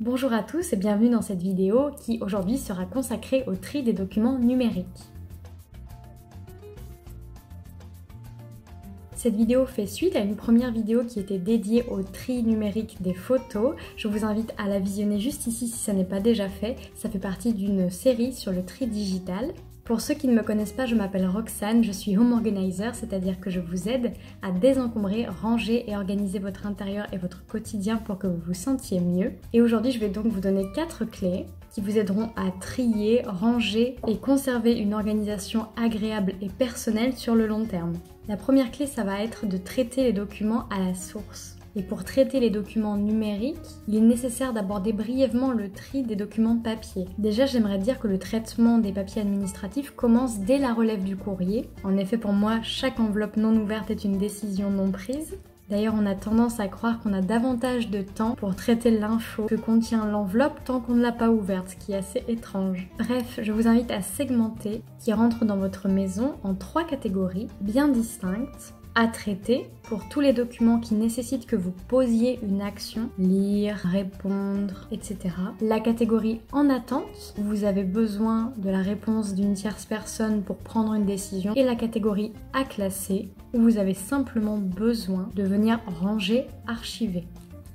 Bonjour à tous et bienvenue dans cette vidéo qui aujourd'hui sera consacrée au tri des documents numériques. Cette vidéo fait suite à une première vidéo qui était dédiée au tri numérique des photos. Je vous invite à la visionner juste ici si ça n'est pas déjà fait. Ça fait partie d'une série sur le tri digital. Pour ceux qui ne me connaissent pas, je m'appelle Roxane, je suis home organizer, c'est-à-dire que je vous aide à désencombrer, ranger et organiser votre intérieur et votre quotidien pour que vous vous sentiez mieux. Et aujourd'hui, je vais donc vous donner 4 clés qui vous aideront à trier, ranger et conserver une organisation agréable et personnelle sur le long terme. La première clé, ça va être de traiter les documents à la source. Et pour traiter les documents numériques, il est nécessaire d'aborder brièvement le tri des documents papier. Déjà, j'aimerais dire que le traitement des papiers administratifs commence dès la relève du courrier. En effet, pour moi, chaque enveloppe non ouverte est une décision non prise. D'ailleurs, on a tendance à croire qu'on a davantage de temps pour traiter l'info que contient l'enveloppe tant qu'on ne l'a pas ouverte, ce qui est assez étrange. Bref, je vous invite à segmenter qui rentre dans votre maison en 3 catégories bien distinctes à traiter pour tous les documents qui nécessitent que vous posiez une action, lire, répondre, etc. La catégorie en attente, où vous avez besoin de la réponse d'une tierce personne pour prendre une décision. Et la catégorie à classer, où vous avez simplement besoin de venir ranger, archiver.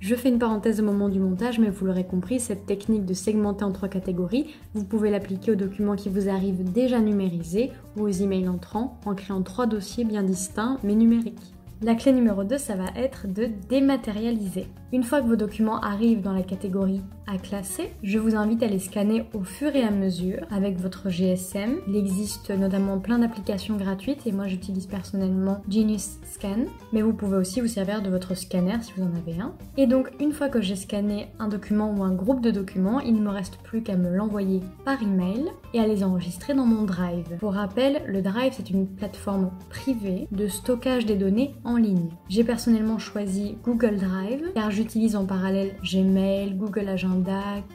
Je fais une parenthèse au moment du montage, mais vous l'aurez compris, cette technique de segmenter en 3 catégories, vous pouvez l'appliquer aux documents qui vous arrivent déjà numérisés ou aux emails entrants en créant 3 dossiers bien distincts mais numériques. La clé numéro 2, ça va être de dématérialiser. Une fois que vos documents arrivent dans la catégorie à classer, je vous invite à les scanner au fur et à mesure avec votre GSM. Il existe notamment plein d'applications gratuites et moi j'utilise personnellement Genius Scan, mais vous pouvez aussi vous servir de votre scanner si vous en avez un. Et donc une fois que j'ai scanné un document ou un groupe de documents, il ne me reste plus qu'à me l'envoyer par email et à les enregistrer dans mon Drive. Pour rappel, le Drive c'est une plateforme privée de stockage des données en ligne. J'ai personnellement choisi Google Drive car j'utilise en parallèle Gmail, Google Agenda,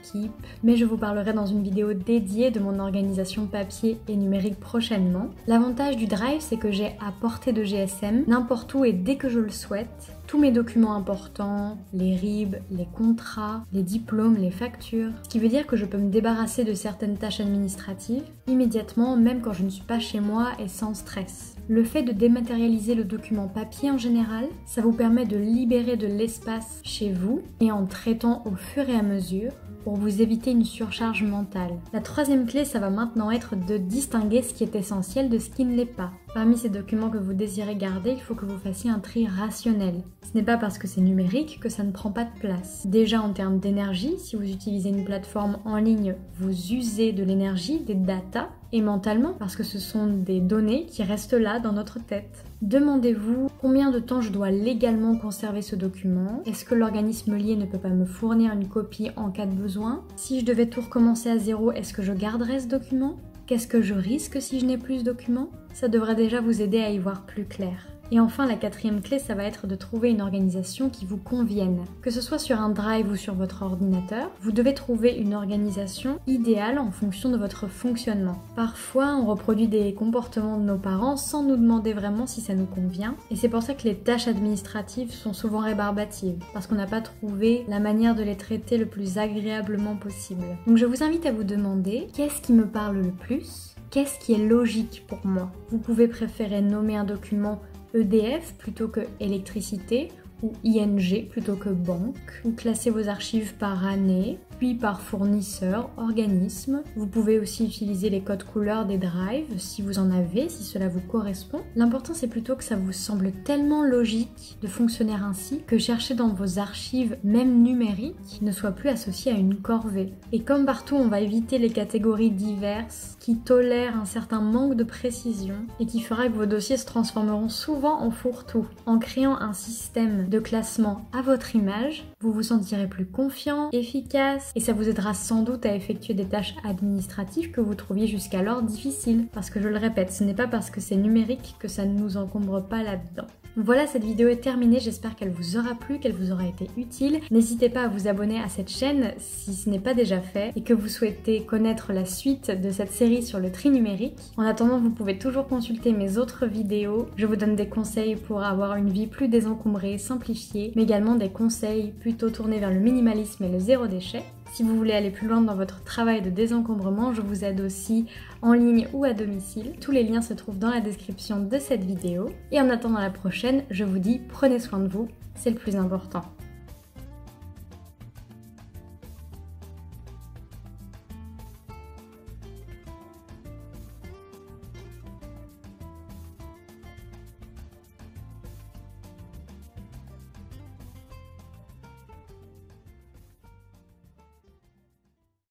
Keep, mais je vous parlerai dans une vidéo dédiée de mon organisation papier et numérique prochainement. L'avantage du Drive, c'est que j'ai à portée de GSM n'importe où et dès que je le souhaite, tous mes documents importants, les RIB, les contrats, les diplômes, les factures, ce qui veut dire que je peux me débarrasser de certaines tâches administratives immédiatement, même quand je ne suis pas chez moi et sans stress. Le fait de dématérialiser le document papier en général, ça vous permet de libérer de l'espace chez vous et en traitant au fur et à mesure pour vous éviter une surcharge mentale. La 3e clé, ça va maintenant être de distinguer ce qui est essentiel de ce qui ne l'est pas. Parmi ces documents que vous désirez garder, il faut que vous fassiez un tri rationnel. Ce n'est pas parce que c'est numérique que ça ne prend pas de place. Déjà en termes d'énergie, si vous utilisez une plateforme en ligne, vous usez de l'énergie, des datas, et mentalement parce que ce sont des données qui restent là dans notre tête. Demandez-vous combien de temps je dois légalement conserver ce document. Est-ce que l'organisme lié ne peut pas me fournir une copie en cas de besoin? Si je devais tout recommencer à zéro, est-ce que je garderais ce document? Qu'est-ce que je risque si je n'ai plus ce document? Ça devrait déjà vous aider à y voir plus clair. Et enfin, la 4e clé, ça va être de trouver une organisation qui vous convienne. Que ce soit sur un Drive ou sur votre ordinateur, vous devez trouver une organisation idéale en fonction de votre fonctionnement. Parfois, on reproduit des comportements de nos parents sans nous demander vraiment si ça nous convient. Et c'est pour ça que les tâches administratives sont souvent rébarbatives, parce qu'on n'a pas trouvé la manière de les traiter le plus agréablement possible. Donc je vous invite à vous demander, qu'est-ce qui me parle le plus? Qu'est-ce qui est logique pour moi? Vous pouvez préférer nommer un document EDF plutôt que électricité ou ING plutôt que banque, ou classer vos archives par année, puis par fournisseur, organisme. Vous pouvez aussi utiliser les codes couleurs des drives si vous en avez, si cela vous correspond. L'important c'est plutôt que ça vous semble tellement logique de fonctionner ainsi que chercher dans vos archives, même numériques, ne soit plus associé à une corvée. Et comme partout, on va éviter les catégories diverses qui tolèrent un certain manque de précision et qui fera que vos dossiers se transformeront souvent en fourre-tout. En créant un système de classement à votre image, vous vous sentirez plus confiant, efficace et ça vous aidera sans doute à effectuer des tâches administratives que vous trouviez jusqu'alors difficiles. Parce que je le répète, ce n'est pas parce que c'est numérique que ça ne nous encombre pas là-dedans. Voilà, cette vidéo est terminée, j'espère qu'elle vous aura plu, qu'elle vous aura été utile. N'hésitez pas à vous abonner à cette chaîne si ce n'est pas déjà fait et que vous souhaitez connaître la suite de cette série sur le tri numérique. En attendant, vous pouvez toujours consulter mes autres vidéos. Je vous donne des conseils pour avoir une vie plus désencombrée, simplifiée, mais également des conseils plutôt tournés vers le minimalisme et le zéro déchet. Si vous voulez aller plus loin dans votre travail de désencombrement, je vous aide aussi en ligne ou à domicile. Tous les liens se trouvent dans la description de cette vidéo. Et en attendant la prochaine, je vous dis prenez soin de vous, c'est le plus important.